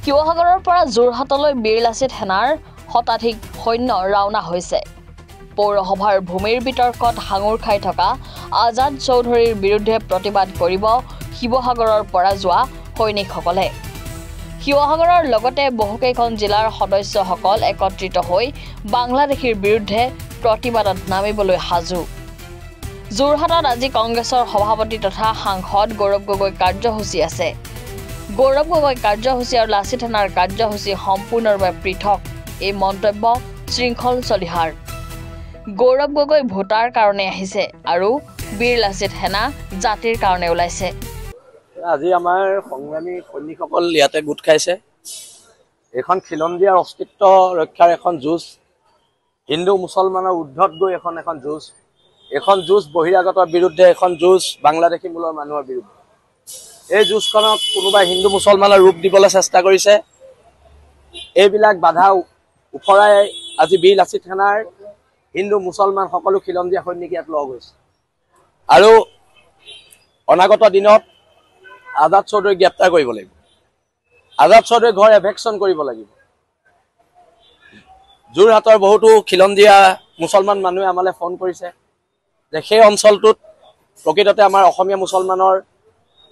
শিৱসাগৰৰ পৰা যোৰহাটলৈ বীৰ লাচিত সেনাৰ শতাধিক সৈন্য ৰাওনা হৈছে। পৌৰসভাৰ ভূমিৰ বিতৰ্কত হাঙুৰ খাই থকা আজাদ চৌধুৰীৰ বিৰুদ্ধে প্ৰতিবাদ কৰিব শিৱসাগৰৰ পৰা যোৱা সৈনিকসকলে। শিৱসাগৰৰ লগতে বহুকেইখন জিলাৰ সদস্যসকল একত্ৰিত হৈ বাংলাদেশীৰ বিৰুদ্ধে প্ৰতিবাদত নামিবলৈ সাজু। যোৰহাটত আজি কংগ্ৰেছৰ সভাপতি তথা সাংসদ গৌৰৱ গগৈ কাৰ্যসূচী আছে। গৌৰৱ গগৈ কাৰ্যসূচী আৰু লাচিত সেনাৰ কাৰ্যসূচী সম্পূৰ্ণৰূপে পৃথক, এই মন্তব্য শৃংখল চলিহাৰ। গৌৰৱ গগৈ ভোটাৰ কাৰণে আহিছে আৰু বীৰ লাচিত সেনা জাতিৰ কাৰণে ওলাইছে। আজি আমাৰ সংগ্ৰামী সৈনিকসকল ইয়াতে গোট খাইছে। এখন খিলঞ্জীয়াৰ অস্তিত্ব ৰক্ষাৰ এখন যুঁজ, হিন্দু মুছলমানৰ ঊৰ্ধত গৈ এখন যুঁজ, এখন যুঁজ বহিৰাগতৰ বিৰুদ্ধে, এখন যুঁজ বাংলাদেশী মূলৰ মানুহৰ বিৰুদ্ধে। এই যুঁজখনক কোনোবাই হিন্দু মুছলমানৰ ৰূপ দিবলৈ চেষ্টা কৰিছে। এইবিলাক বাধা উফৰাই আজি বীৰ লাচিত সেনাৰ হিন্দু মুছলমান সকলো খিলঞ্জীয়া সৈনিক ইয়াত লগ হৈছে আৰু অনাগত দিনত আজাদ চৌধুৰীক গ্ৰেপ্তাৰ কৰিব লাগিব। আজাদ চৌধুৰীৰ ঘৰ এভেকশ্যন কৰিব লাগিব। যোৰহাটৰ বহুতো খিলঞ্জীয়া মুছলমান মানুহে আমালৈ ফোন কৰিছে যে সেই অঞ্চলটোত প্ৰকৃততে আমাৰ অসমীয়া মুছলমানৰ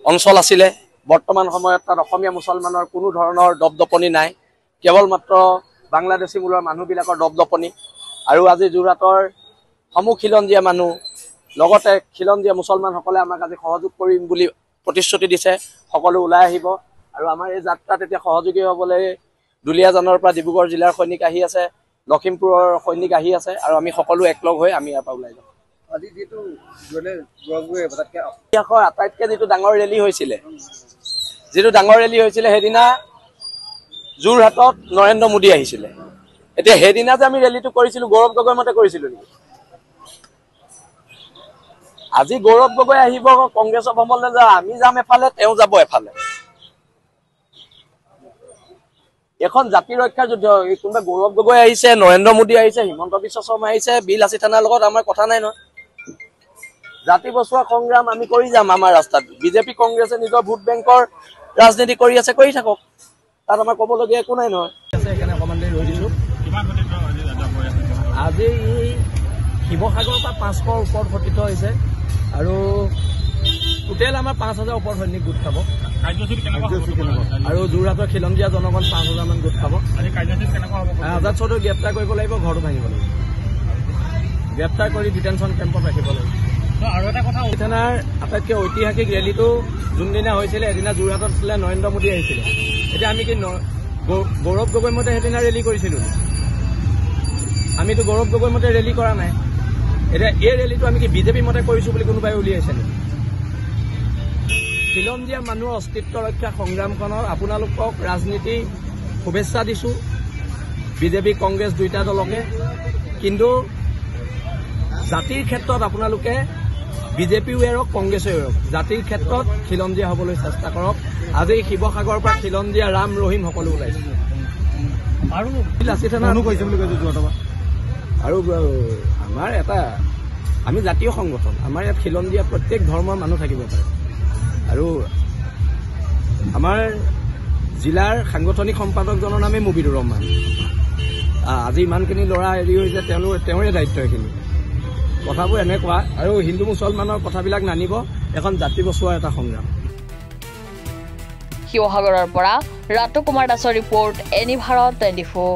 অঞ্চল আছিলে। বৰ্তমান সময়ত তাত অসমীয়া মুছলমানৰ কোনো ধৰণৰ দপদপনি নাই, কেৱল মাত্ৰ বাংলাদেশী মূলৰ মানুহবিলাকৰ দপদপনি। আৰু আজি যোৰহাটৰ সমূহ খিলঞ্জীয়া মানুহ লগতে খিলঞ্জীয়া মুছলমানসকলে আমাক আজি সহযোগ কৰিম বুলি প্ৰতিশ্ৰুতি দিছে। সকলো ওলাই আহিব আৰু আমাৰ এই যাত্ৰাত এতিয়া সহযোগী হ'বলৈ দুলীয়াজানৰ পৰা ডিব্ৰুগড় জিলাৰ সৈনিক আহি আছে, লখিমপুৰৰ সৈনিক আহি আছে আৰু আমি সকলো একলগ হৈ আমি ইয়াৰ পৰা ওলাই যাম। আজি যিটো আটাইতকৈ যিটো ডাঙৰ ৰেলী হৈছিলে, সেইদিনা যোৰহাটত নৰেন্দ্ৰ মোদী আহিছিলে। এতিয়া সেইদিনা যে আমি ৰেলীটো কৰিছিলো গৌৰৱ গগৈ মতে কৰিছিলো নেকি? আজি গৌৰৱ গগৈ আহিব কংগ্ৰেছৰ ভ্ৰমণলৈ, আমি যাম এফালে, তেওঁ যাব এফালে। এখন জাতি ৰক্ষাৰ যুদ্ধ। কোনোবা গৌৰৱ গগৈ আহিছে, নৰেন্দ্ৰ মোদী আহিছে, হিমন্ত বিশ্ব শৰ্মা আহিছে, বীৰ লাচিত সেনাৰ লগত আমাৰ কথা নাই নহয়। জাতি বচোৱা সংগ্ৰাম আমি কৰি যাম আমাৰ ৰাস্তাত। বিজেপি কংগ্ৰেছে নিজৰ ভোট বেংকৰ ৰাজনীতি কৰি আছে, কৰি থাকক, তাত আমাৰ ক'বলগীয়া একো নাই নহয়। সেইকাৰণে অকণমান দেৰি ৰৈ দিছোঁ। আজি শিৱসাগৰৰ পৰা 500ৰ ওপৰত গঠিত হৈছে আৰু টোটেল আমাৰ 5000 ওপৰত সৈনিক গোট খাব আৰু যোৰহাটৰ খিলঞ্জীয়া জনগণ 5000 মান গোট খাব। আজাদ চৌধুৰীক গ্ৰেপ্তাৰ কৰিব লাগিব, ঘৰটো ভাঙিব লাগিব, গ্ৰেপ্তাৰ কৰি ডিটেনশ্যন কেম্পত ৰাখিব লাগিব। আৰু এটা কথা, সেনাৰ আটাইতকৈ ঐতিহাসিক ৰেলীটো যোনদিনা হৈছিলে এদিনা যোৰহাটত আছিলে, নৰেন্দ্ৰ মোদী আহিছিলে। এতিয়া আমি কি গৌৰৱ গগৈ মতে সেইদিনা ৰেলী কৰিছিলোঁ? আমিতো গৌৰৱ গগৈ মতে ৰেলী কৰা নাই। এতিয়া এই ৰেলীটো আমি কি বিজেপি মতে কৰিছোঁ বুলি কোনোবাই উলিয়াইছে নেকি? খিলঞ্জীয়া মানুহৰ অস্তিত্ব ৰক্ষা সংগ্ৰামখনৰ আপোনালোকক ৰাজনীতি শুভেচ্ছা দিছোঁ, বিজেপি কংগ্ৰেছ দুয়োটা দলকে। কিন্তু জাতিৰ ক্ষেত্ৰত আপোনালোকে বিজেপিও এৰক, কংগ্ৰেছেও এৰক। জাতিৰ ক্ষেত্ৰত খিলঞ্জীয়া হ'বলৈ চেষ্টা কৰক। আজি শিৱসাগৰৰ পৰা খিলঞ্জীয়া ৰাম ৰহিম সকলো ওলাইছে আৰু লাচিত সেনা কৈছে বুলি কৈছে যোৰহাটৰ পৰা। আৰু আমাৰ এটা আমি জাতীয় সংগঠন, আমাৰ ইয়াত খিলঞ্জীয়া প্ৰত্যেক ধৰ্মৰ মানুহ থাকিব পাৰে। আৰু আমাৰ জিলাৰ সাংগঠনিক সম্পাদকজনৰ নামে মুবিদুৰ ৰহমান। আজি ইমানখিনি ল'ৰা হেৰি হৈছে, তেওঁৰে দায়িত্ব এইখিনি। কথাবোৰ এনেকুৱা আৰু হিন্দু মুছলমানৰ কথাবিলাক নানিব, এখন জাতি বচোৱাৰ এটা সংগ্ৰাম। শিৱসাগৰৰ পৰা ৰাতু কুমাৰ দাসৰ ৰিপৰ্ট, এনি ভাৰত 24।